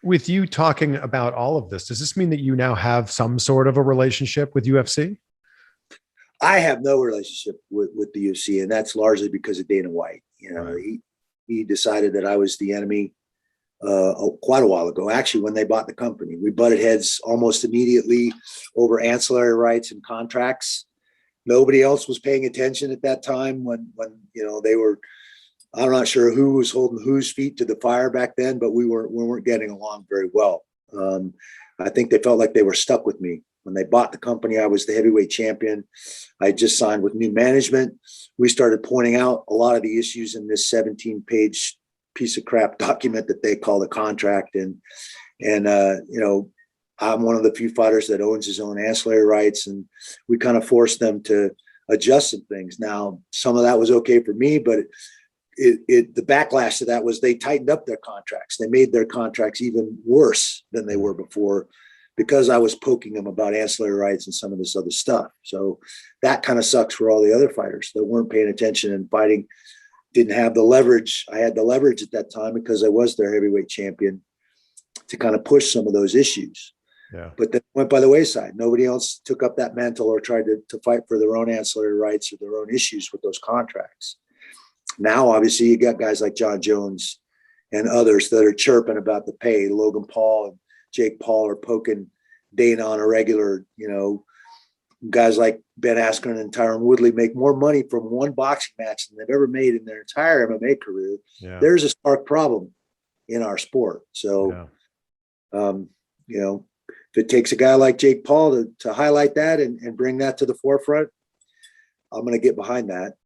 With you talking about all of this, does this mean that you now have some sort of a relationship with UFC? I have no relationship with the UFC, and that's largely because of Dana White. Right. He decided that I was the enemy quite a while ago. Actually, when they bought the company, we butted heads almost immediately over ancillary rights and contracts. Nobody else was paying attention at that time when they were. I'm not sure who was holding whose feet to the fire back then, but we weren't getting along very well. I think they felt like they were stuck with me. When they bought the company, I was the heavyweight champion. I just signed with new management. We started pointing out a lot of the issues in this 17-page piece of crap document that they call the contract. And I'm one of the few fighters that owns his own ancillary rights, and we kind of forced them to adjust some things. Now, some of that was okay for me, but the backlash to that was they tightened up their contracts. They made their contracts even worse than they were before because I was poking them about ancillary rights and some of this other stuff. So that kind of sucks for all the other fighters that weren't paying attention and fighting, didn't have the leverage. I had the leverage at that time because I was their heavyweight champion to kind of push some of those issues. Yeah. But then went by the wayside. Nobody else took up that mantle or tried to fight for their own ancillary rights or their own issues with those contracts. Now, obviously, you got guys like John Jones and others that are chirping about the pay. Logan Paul and Jake Paul are poking Dana on a regular. Guys like Ben Askren and Tyron Woodley make more money from one boxing match than they've ever made in their entire MMA career. Yeah. There's a stark problem in our sport. So, if it takes a guy like Jake Paul to highlight that and bring that to the forefront, I'm going to get behind that.